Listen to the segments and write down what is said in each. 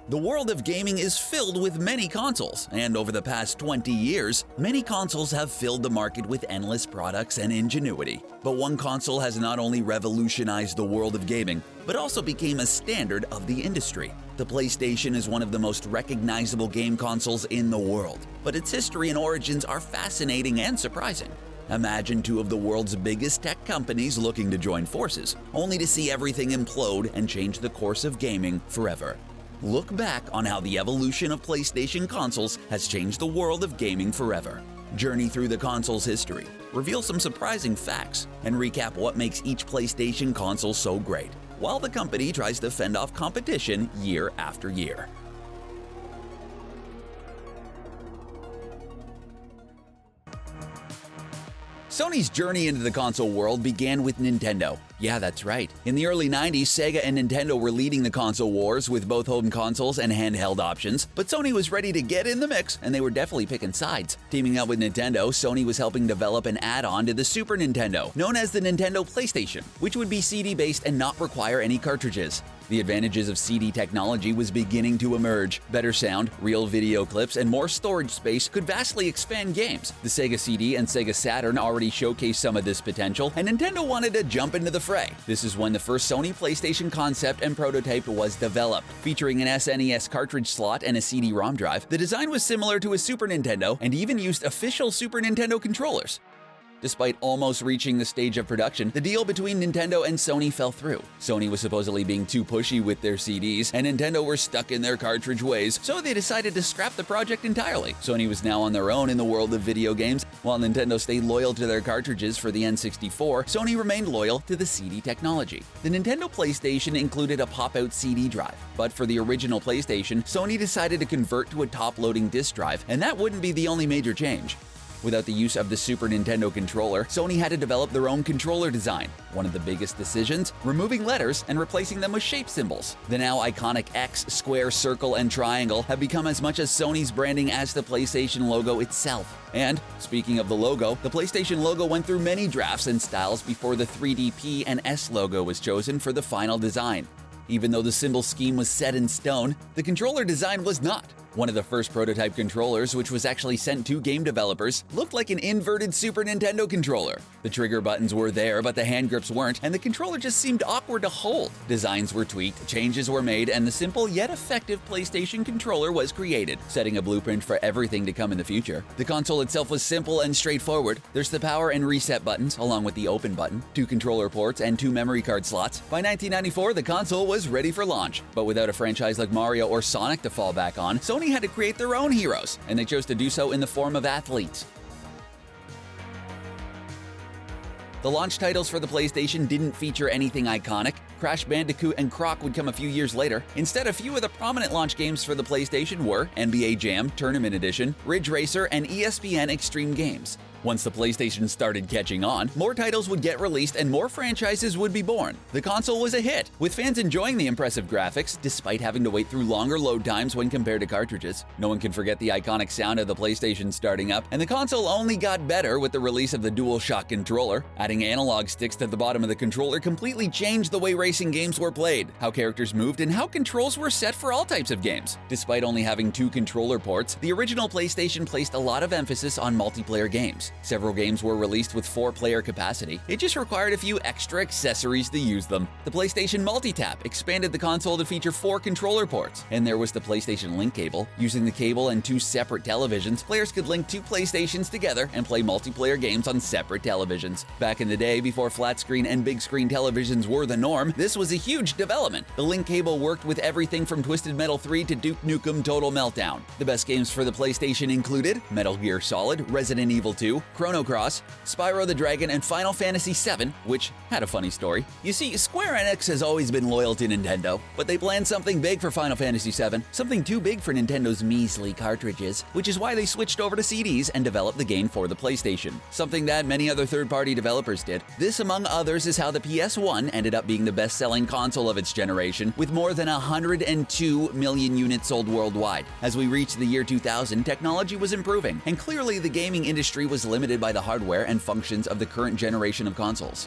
The world of gaming is filled with many consoles, and over the past 20 years, many consoles have filled the market with endless products and ingenuity. But one console has not only revolutionized the world of gaming, but also became a standard of the industry. The PlayStation is one of the most recognizable game consoles in the world, but its history and origins are fascinating and surprising. Imagine two of the world's biggest tech companies looking to join forces, only to see everything implode and change the course of gaming forever. Look back on how the evolution of PlayStation consoles has changed the world of gaming forever. Journey through the console's history, reveal some surprising facts, and recap what makes each PlayStation console so great, while the company tries to fend off competition year after year. Sony's journey into the console world began with Nintendo. Yeah, that's right. In the early 90s, Sega and Nintendo were leading the console wars with both home consoles and handheld options, but Sony was ready to get in the mix, and they were definitely picking sides. Teaming up with Nintendo, Sony was helping develop an add-on to the Super Nintendo, known as the Nintendo PlayStation, which would be CD-based and not require any cartridges. The advantages of CD technology was beginning to emerge. Better sound, real video clips, and more storage space could vastly expand games. The Sega CD and Sega Saturn already showcased some of this potential, and Nintendo wanted to jump into the fray. This is when the first Sony PlayStation concept and prototype was developed. Featuring an SNES cartridge slot and a CD-ROM drive, the design was similar to a Super Nintendo and even used official Super Nintendo controllers. Despite almost reaching the stage of production, the deal between Nintendo and Sony fell through. Sony was supposedly being too pushy with their CDs, and Nintendo were stuck in their cartridge ways, so they decided to scrap the project entirely. Sony was now on their own in the world of video games. While Nintendo stayed loyal to their cartridges for the N64, Sony remained loyal to the CD technology. The Nintendo PlayStation included a pop-out CD drive, but for the original PlayStation, Sony decided to convert to a top-loading disc drive, and that wouldn't be the only major change. Without the use of the Super Nintendo controller, Sony had to develop their own controller design. One of the biggest decisions, removing letters and replacing them with shape symbols. The now iconic X, square, circle, and triangle have become as much as Sony's branding as the PlayStation logo itself. And, speaking of the logo, the PlayStation logo went through many drafts and styles before the 3D P and S logo was chosen for the final design. Even though the symbol scheme was set in stone, the controller design was not. One of the first prototype controllers, which was actually sent to game developers, looked like an inverted Super Nintendo controller. The trigger buttons were there, but the hand grips weren't, and the controller just seemed awkward to hold. Designs were tweaked, changes were made, and the simple yet effective PlayStation controller was created, setting a blueprint for everything to come in the future. The console itself was simple and straightforward. There's the power and reset buttons, along with the open button, 2 controller ports, and 2 memory card slots. By 1994, the console was ready for launch. But without a franchise like Mario or Sonic to fall back on, Sony had to create their own heroes, and they chose to do so in the form of athletes. The launch titles for the PlayStation didn't feature anything iconic. Crash Bandicoot and Croc would come a few years later. Instead, a few of the prominent launch games for the PlayStation were NBA Jam Tournament Edition, Ridge Racer, and ESPN Extreme Games. Once the PlayStation started catching on, more titles would get released and more franchises would be born. The console was a hit, with fans enjoying the impressive graphics, despite having to wait through longer load times when compared to cartridges. No one can forget the iconic sound of the PlayStation starting up, and the console only got better with the release of the Dualshock controller. Adding analog sticks to the bottom of the controller completely changed the way racing games were played, how characters moved, and how controls were set for all types of games. Despite only having 2 controller ports, the original PlayStation placed a lot of emphasis on multiplayer games. Several games were released with 4-player capacity. It just required a few extra accessories to use them. The PlayStation Multitap expanded the console to feature 4 controller ports. And there was the PlayStation Link cable. Using the cable and 2 separate televisions, players could link 2 PlayStations together and play multiplayer games on separate televisions. Back in the day, before flat screen and big screen televisions were the norm, this was a huge development. The Link cable worked with everything from Twisted Metal 3 to Duke Nukem Total Meltdown. The best games for the PlayStation included Metal Gear Solid, Resident Evil 2, Chrono Cross, Spyro the Dragon, and Final Fantasy VII, which had a funny story. You see, Square Enix has always been loyal to Nintendo, but they planned something big for Final Fantasy VII, something too big for Nintendo's measly cartridges, which is why they switched over to CDs and developed the game for the PlayStation, something that many other third-party developers did. This, among others, is how the PS1 ended up being the best-selling console of its generation, with more than 102 million units sold worldwide. As we reached the year 2000, technology was improving, and clearly the gaming industry was limited by the hardware and functions of the current generation of consoles.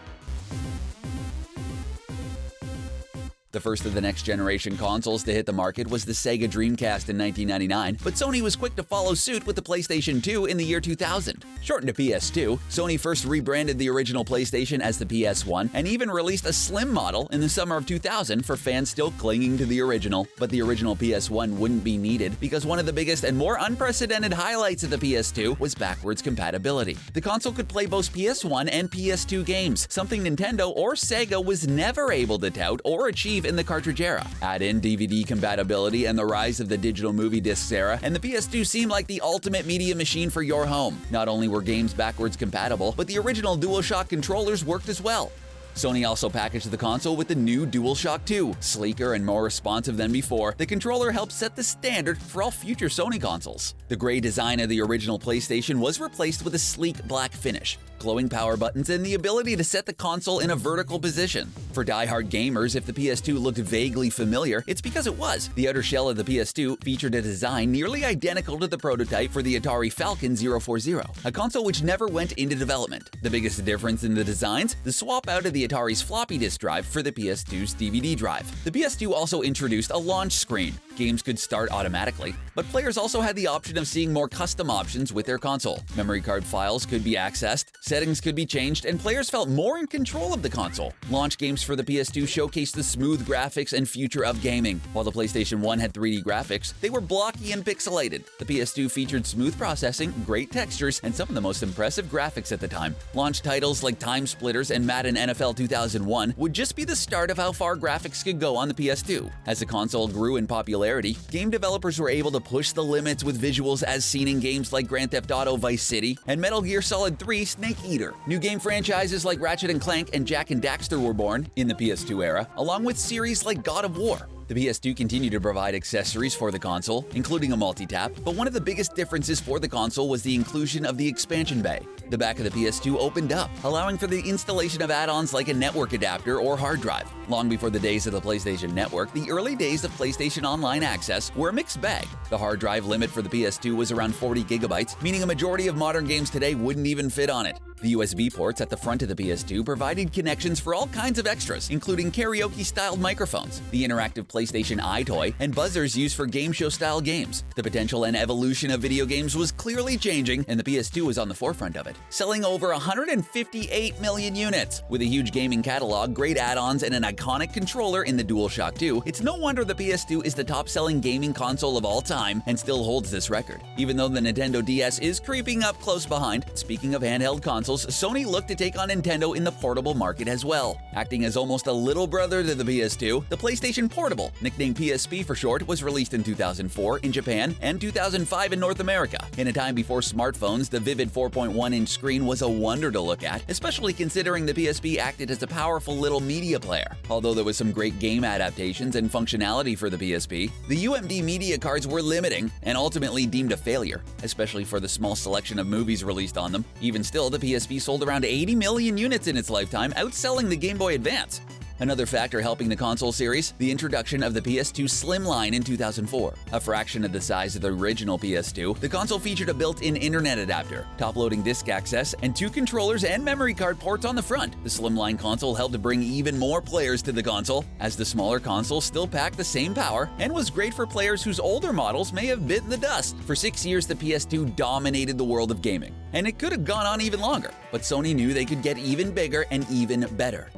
The first of the next-generation consoles to hit the market was the Sega Dreamcast in 1999, but Sony was quick to follow suit with the PlayStation 2 in the year 2000. Shortened to PS2, Sony first rebranded the original PlayStation as the PS1 and even released a slim model in the summer of 2000 for fans still clinging to the original. But the original PS1 wouldn't be needed because one of the biggest and more unprecedented highlights of the PS2 was backwards compatibility. The console could play both PS1 and PS2 games, something Nintendo or Sega was never able to tout or achieve in the cartridge era. Add in DVD compatibility and the rise of the digital movie discs era, and the PS2 seemed like the ultimate media machine for your home. Not only were games backwards compatible, but the original Dualshock controllers worked as well. Sony also packaged the console with the new Dualshock 2. Sleeker and more responsive than before, the controller helped set the standard for all future Sony consoles. The gray design of the original PlayStation was replaced with a sleek black finish, glowing power buttons, and the ability to set the console in a vertical position. For die-hard gamers, if the PS2 looked vaguely familiar, it's because it was. The outer shell of the PS2 featured a design nearly identical to the prototype for the Atari Falcon 040, a console which never went into development. The biggest difference in the designs? The swap out of the Atari's floppy disk drive for the PS2's DVD drive. The PS2 also introduced a launch screen. Games could start automatically, but players also had the option of seeing more custom options with their console. Memory card files could be accessed, settings could be changed, and players felt more in control of the console. Launch games for the PS2 showcased the smooth graphics and future of gaming. While the PlayStation 1 had 3D graphics, they were blocky and pixelated. The PS2 featured smooth processing, great textures, and some of the most impressive graphics at the time. Launch titles like Time Splitters and Madden NFL 2001 would just be the start of how far graphics could go on the PS2. As the console grew in popularity, game developers were able to push the limits with visuals as seen in games like Grand Theft Auto Vice City and Metal Gear Solid 3 Snake Eater. New game franchises like Ratchet & Clank and Jak and Daxter were born in the PS2 era, along with series like God of War. The PS2 continued to provide accessories for the console, including a multi-tap, but one of the biggest differences for the console was the inclusion of the expansion bay. The back of the PS2 opened up, allowing for the installation of add-ons like a network adapter or hard drive. Long before the days of the PlayStation Network, the early days of PlayStation Online access were a mixed bag. The hard drive limit for the PS2 was around 40 gigabytes, meaning a majority of modern games today wouldn't even fit on it. The USB ports at the front of the PS2 provided connections for all kinds of extras, including karaoke-styled microphones, the interactive PlayStation iToy, and buzzers used for game show-style games. The potential and evolution of video games was clearly changing, and the PS2 was on the forefront of it, selling over 158 million units. With a huge gaming catalog, great add-ons, and an iconic controller in the DualShock 2, it's no wonder the PS2 is the top-selling gaming console of all time and still holds this record. Even though the Nintendo DS is creeping up close behind, speaking of handheld consoles, Sony looked to take on Nintendo in the portable market as well. Acting as almost a little brother to the PS2, the PlayStation Portable, nicknamed PSP for short, was released in 2004 in Japan and 2005 in North America. In a time before smartphones, the vivid 4.1-inch screen was a wonder to look at, especially considering the PSP acted as a powerful little media player. Although there was some great game adaptations and functionality for the PSP, the UMD media cards were limiting and ultimately deemed a failure, especially for the small selection of movies released on them. Even still, the PSP sold around 80 million units in its lifetime, outselling the Game Boy Advance. Another factor helping the console series, the introduction of the PS2 Slim line in 2004. A fraction of the size of the original PS2, the console featured a built-in internet adapter, top-loading disc access, and 2 controllers and memory card ports on the front. The slimline console helped to bring even more players to the console, as the smaller console still packed the same power and was great for players whose older models may have bitten the dust. For 6 years, the PS2 dominated the world of gaming, and it could have gone on even longer, but Sony knew they could get even bigger and even better.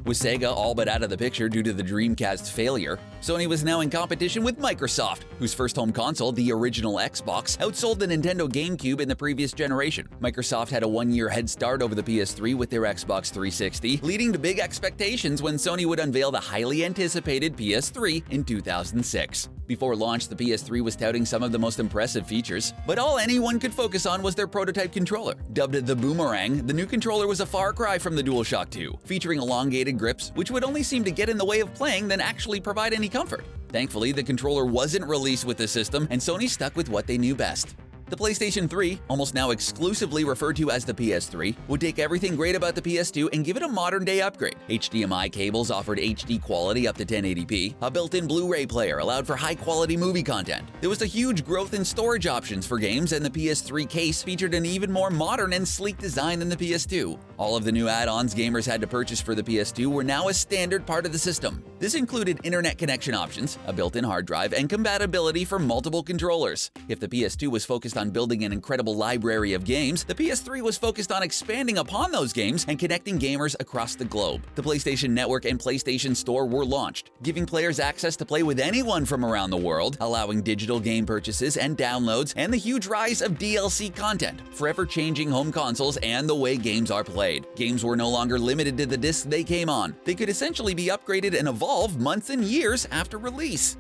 With Sega all but out of the picture due to the Dreamcast's failure, Sony was now in competition with Microsoft, whose first home console, the original Xbox, outsold the Nintendo GameCube in the previous generation. Microsoft had a 1-year head start over the PS3 with their Xbox 360, leading to big expectations when Sony would unveil the highly anticipated PS3 in 2006. Before launch, the PS3 was touting some of the most impressive features, but all anyone could focus on was their prototype controller. Dubbed the Boomerang, the new controller was a far cry from the DualShock 2, featuring elongated grips, which would only seem to get in the way of playing than actually provide any comfort. Thankfully, the controller wasn't released with the system, and Sony stuck with what they knew best. The PlayStation 3, almost now exclusively referred to as the PS3, would take everything great about the PS2 and give it a modern-day upgrade. HDMI cables offered HD quality up to 1080p, a built-in Blu-ray player allowed for high-quality movie content. There was a huge growth in storage options for games, and the PS3 case featured an even more modern and sleek design than the PS2. All of the new add-ons gamers had to purchase for the PS2 were now a standard part of the system. This included internet connection options, a built-in hard drive, and compatibility for multiple controllers. If the PS2 was focused on building an incredible library of games, the PS3 was focused on expanding upon those games and connecting gamers across the globe. The PlayStation Network and PlayStation Store were launched, giving players access to play with anyone from around the world, allowing digital game purchases and downloads, and the huge rise of DLC content, forever changing home consoles and the way games are played. Games were no longer limited to the disc they came on. They could essentially be upgraded and evolve months and years after release.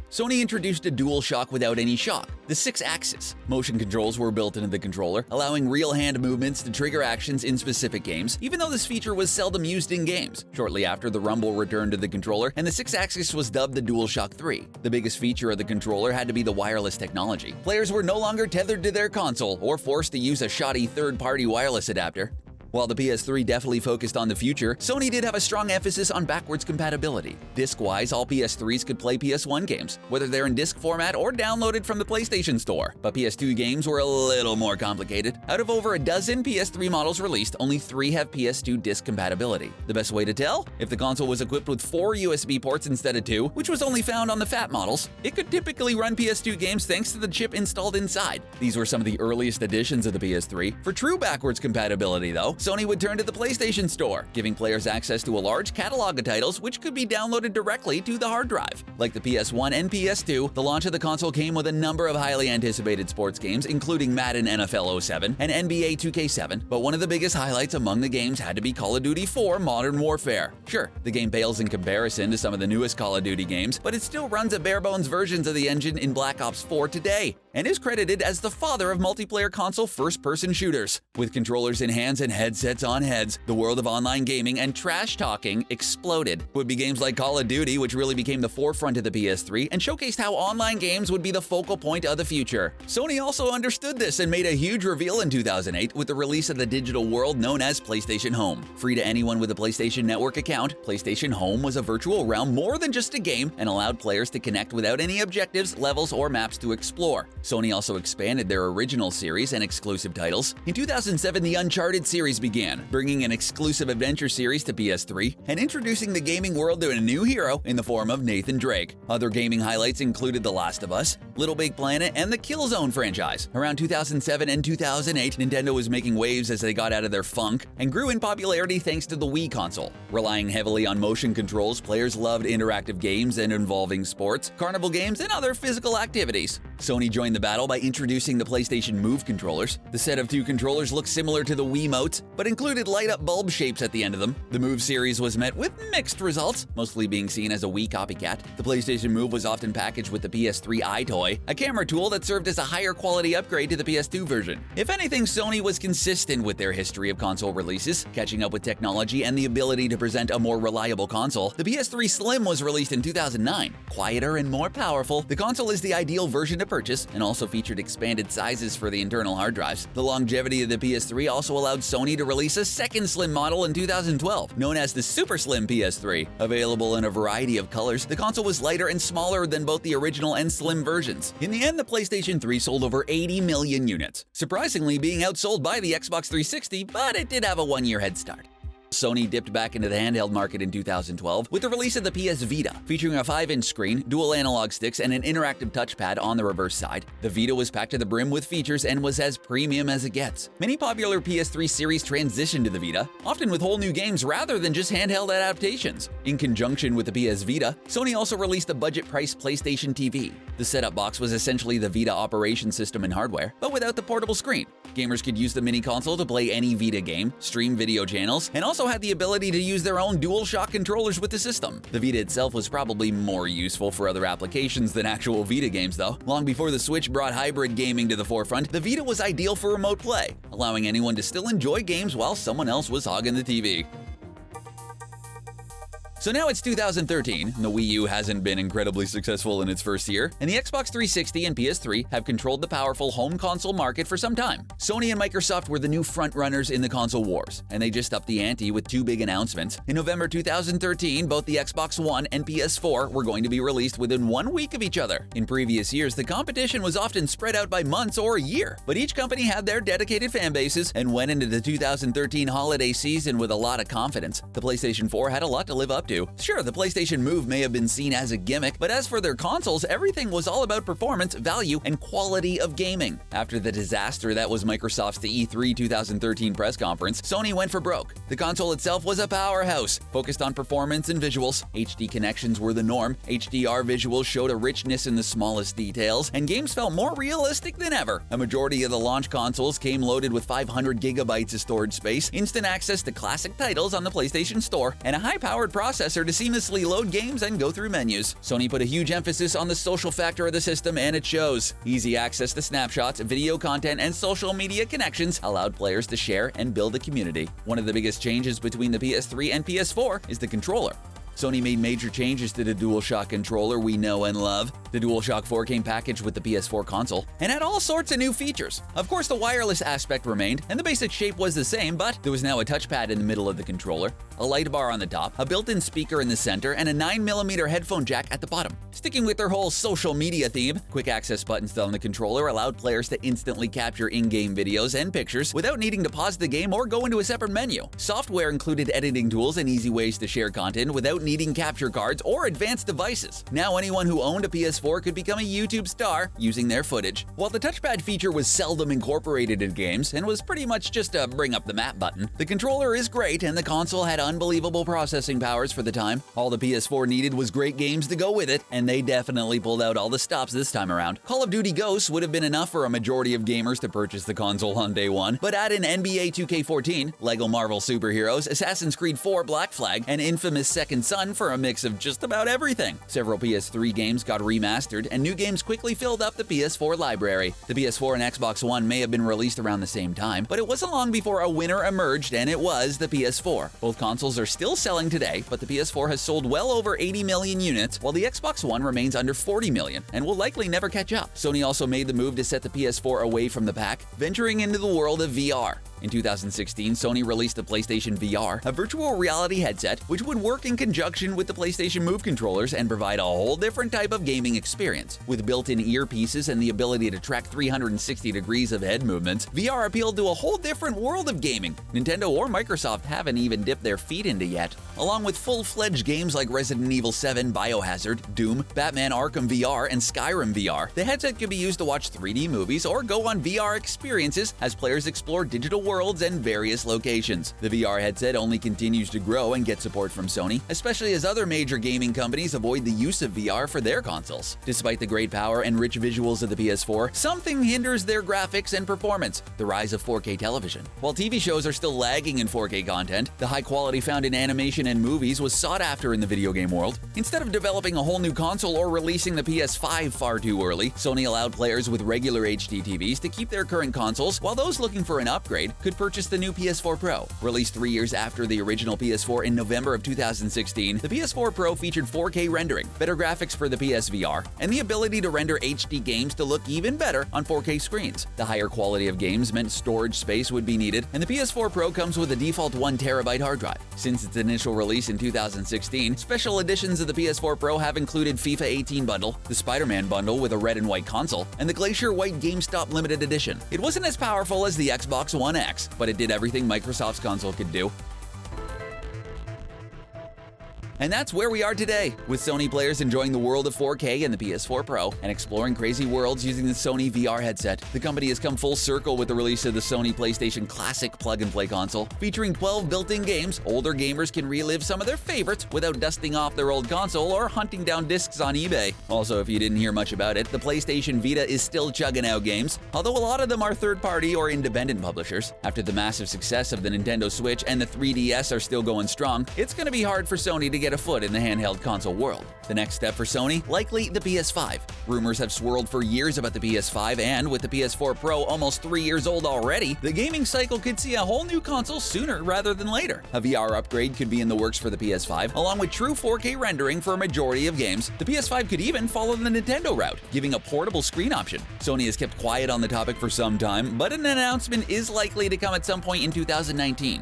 Sony introduced a Dualshock without any shock, the 6-axis. Motion controls were built into the controller, allowing real hand movements to trigger actions in specific games, even though this feature was seldom used in games. Shortly after, the rumble returned to the controller, and the 6-axis was dubbed the Dualshock 3. The biggest feature of the controller had to be the wireless technology. Players were no longer tethered to their console or forced to use a shoddy third-party wireless adapter. While the PS3 definitely focused on the future, Sony did have a strong emphasis on backwards compatibility. Disc-wise, all PS3s could play PS1 games, whether they're in disc format or downloaded from the PlayStation Store. But PS2 games were a little more complicated. Out of over a dozen PS3 models released, only 3 have PS2 disc compatibility. The best way to tell? If the console was equipped with 4 USB ports instead of 2, which was only found on the fat models, it could typically run PS2 games thanks to the chip installed inside. These were some of the earliest editions of the PS3. For true backwards compatibility, though, Sony would turn to the PlayStation Store, giving players access to a large catalog of titles which could be downloaded directly to the hard drive. Like the PS1 and PS2, the launch of the console came with a number of highly anticipated sports games, including Madden NFL 07 and NBA 2K7, but one of the biggest highlights among the games had to be Call of Duty 4 Modern Warfare. Sure, the game pales in comparison to some of the newest Call of Duty games, but it still runs at bare-bones versions of the engine in Black Ops 4 today, and is credited as the father of multiplayer console first-person shooters. With controllers in hands and headsets on heads, the world of online gaming and trash-talking exploded. It would be games like Call of Duty, which really became the forefront of the PS3 and showcased how online games would be the focal point of the future. Sony also understood this and made a huge reveal in 2008 with the release of the digital world known as PlayStation Home. Free to anyone with a PlayStation Network account, PlayStation Home was a virtual realm more than just a game and allowed players to connect without any objectives, levels, or maps to explore. Sony also expanded their original series and exclusive titles. In 2007, the Uncharted series began, bringing an exclusive adventure series to PS3 and introducing the gaming world to a new hero in the form of Nathan Drake. Other gaming highlights included The Last of Us, Little Big Planet, and the Killzone franchise. Around 2007 and 2008, Nintendo was making waves as they got out of their funk and grew in popularity thanks to the Wii console. Relying heavily on motion controls, players loved interactive games and involving sports, carnival games, and other physical activities. Sony joined the battle by introducing the PlayStation Move controllers. The set of 2 controllers looked similar to the Wiimotes, but included light-up bulb shapes at the end of them. The Move series was met with mixed results, mostly being seen as a Wii copycat. The PlayStation Move was often packaged with the PS3 iToy, a camera tool that served as a higher quality upgrade to the PS2 version. If anything, Sony was consistent with their history of console releases, catching up with technology and the ability to present a more reliable console. The PS3 Slim was released in 2009. Quieter and more powerful, the console is the ideal version to purchase and also featured expanded sizes for the internal hard drives. The longevity of the PS3 also allowed Sony to release a second slim model in 2012, known as the Super Slim PS3. Available in a variety of colors, the console was lighter and smaller than both the original and slim versions. In the end, the PlayStation 3 sold over 80 million units, surprisingly being outsold by the Xbox 360, but it did have a 1-year head start. Sony dipped back into the handheld market in 2012 with the release of the PS Vita, featuring a 5-inch screen, dual analog sticks, and an interactive touchpad on the reverse side. The Vita was packed to the brim with features and was as premium as it gets. Many popular PS3 series transitioned to the Vita, often with whole new games rather than just handheld adaptations. In conjunction with the PS Vita, Sony also released the budget-priced PlayStation TV. The setup box was essentially the Vita operation system and hardware, but without the portable screen. Gamers could use the mini console to play any Vita game, stream video channels, and also had the ability to use their own Dualshock controllers with the system. The Vita itself was probably more useful for other applications than actual Vita games though. Long before the Switch brought hybrid gaming to the forefront, the Vita was ideal for remote play, allowing anyone to still enjoy games while someone else was hogging the TV. So now it's 2013, and the Wii U hasn't been incredibly successful in its first year, and the Xbox 360 and PS3 have controlled the powerful home console market for some time. Sony and Microsoft were the new frontrunners in the console wars, and they just upped the ante with two big announcements. In November 2013, both the Xbox One and PS4 were going to be released within 1 week of each other. In previous years, the competition was often spread out by months or a year, but each company had their dedicated fan bases and went into the 2013 holiday season with a lot of confidence. The PlayStation 4 had a lot to live up to. Sure, the PlayStation Move may have been seen as a gimmick, but as for their consoles, everything was all about performance, value, and quality of gaming. After the disaster that was Microsoft's E3 2013 press conference, Sony went for broke. The console itself was a powerhouse, focused on performance and visuals. HD connections were the norm, HDR visuals showed a richness in the smallest details, and games felt more realistic than ever. A majority of the launch consoles came loaded with 500 gigabytes of storage space, instant access to classic titles on the PlayStation Store, and a high-powered processor to seamlessly load games and go through menus. Sony put a huge emphasis on the social factor of the system, and it shows. Easy access to snapshots, video content, and social media connections allowed players to share and build a community. One of the biggest changes between the PS3 and PS4 is the controller. Sony made major changes to the Dualshock controller we know and love. The Dualshock 4 came packaged with the PS4 console and had all sorts of new features. Of course, the wireless aspect remained, and the basic shape was the same, but there was now a touchpad in the middle of the controller, a light bar on the top, a built-in speaker in the center, and a 9mm headphone jack at the bottom. Sticking with their whole social media theme, quick access buttons on the controller allowed players to instantly capture in-game videos and pictures without needing to pause the game or go into a separate menu. Software included editing tools and easy ways to share content without needing capture cards or advanced devices. Now anyone who owned a PS4 could become a YouTube star using their footage. While the touchpad feature was seldom incorporated in games and was pretty much just a bring up the map button, the controller is great and the console had unbelievable processing powers for the time. All the PS4 needed was great games to go with it, and they definitely pulled out all the stops this time around. Call of Duty Ghosts would have been enough for a majority of gamers to purchase the console on day one, but add in NBA 2K14, LEGO Marvel Superheroes, Assassin's Creed 4 Black Flag, and Infamous Second Son for a mix of just about everything. Several PS3 games got remastered, and new games quickly filled up the PS4 library. The PS4 and Xbox One may have been released around the same time, but it wasn't long before a winner emerged, and it was the PS4. Both consoles are still selling today, but the PS4 has sold well over 80 million units, while the Xbox One remains under 40 million, and will likely never catch up. Sony also made the move to set the PS4 away from the pack, venturing into the world of VR. In 2016, Sony released the PlayStation VR, a virtual reality headset which would work in conjunction with the PlayStation Move controllers and provide a whole different type of gaming experience. With built-in earpieces and the ability to track 360 degrees of head movements, VR appealed to a whole different world of gaming Nintendo or Microsoft haven't even dipped their feet into yet. Along with full-fledged games like Resident Evil 7, Biohazard, Doom, Batman Arkham VR, and Skyrim VR, the headset could be used to watch 3D movies or go on VR experiences as players explore digital worlds and various locations. The VR headset only continues to grow and get support from Sony, especially as other major gaming companies avoid the use of VR for their consoles. Despite the great power and rich visuals of the PS4, something hinders their graphics and performance: the rise of 4K television. While TV shows are still lagging in 4K content, the high quality found in animation and movies was sought after in the video game world. Instead of developing a whole new console or releasing the PS5 far too early, Sony allowed players with regular HD TVs to keep their current consoles, while those looking for an upgrade could purchase the new PS4 Pro. Released 3 years after the original PS4 in November of 2016, the PS4 Pro featured 4K rendering, better graphics for the PSVR, and the ability to render HD games to look even better on 4K screens. The higher quality of games meant storage space would be needed, and the PS4 Pro comes with a default 1TB hard drive. Since its initial release in 2016, special editions of the PS4 Pro have included FIFA 18 bundle, the Spider-Man bundle with a red and white console, and the Glacier White GameStop limited edition. It wasn't as powerful as the Xbox One X, but it did everything Microsoft's console could do. And that's where we are today, with Sony players enjoying the world of 4K and the PS4 Pro, and exploring crazy worlds using the Sony VR headset. The company has come full circle with the release of the Sony PlayStation Classic plug-and-play console. Featuring 12 built-in games, older gamers can relive some of their favorites without dusting off their old console or hunting down discs on eBay. Also, if you didn't hear much about it, the PlayStation Vita is still chugging out games, although a lot of them are third-party or independent publishers. After the massive success of the Nintendo Switch and the 3DS are still going strong, it's going to be hard for Sony to get get a foot in the handheld console world. The next step for Sony? Likely the PS5. Rumors have swirled for years about the PS5, and with the PS4 Pro almost 3 years old already, the gaming cycle could see a whole new console sooner rather than later. A VR upgrade could be in the works for the PS5, along with true 4K rendering for a majority of games. The PS5 could even follow the Nintendo route, giving a portable screen option. Sony has kept quiet on the topic for some time, but an announcement is likely to come at some point in 2019.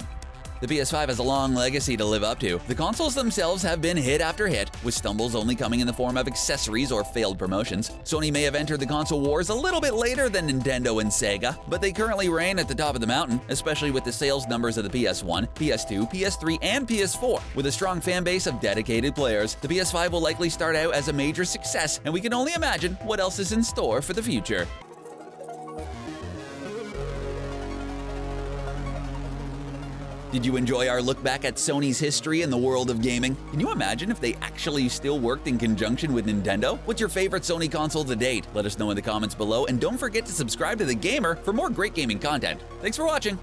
The PS5 has a long legacy to live up to. The consoles themselves have been hit after hit, with stumbles only coming in the form of accessories or failed promotions. Sony may have entered the console wars a little bit later than Nintendo and Sega, but they currently reign at the top of the mountain, especially with the sales numbers of the PS1, PS2, PS3, and PS4. With a strong fan base of dedicated players, the PS5 will likely start out as a major success, and we can only imagine what else is in store for the future. Did you enjoy our look back at Sony's history in the world of gaming? Can you imagine if they actually still worked in conjunction with Nintendo? What's your favorite Sony console to date? Let us know in the comments below, and don't forget to subscribe to The Gamer for more great gaming content. Thanks for watching!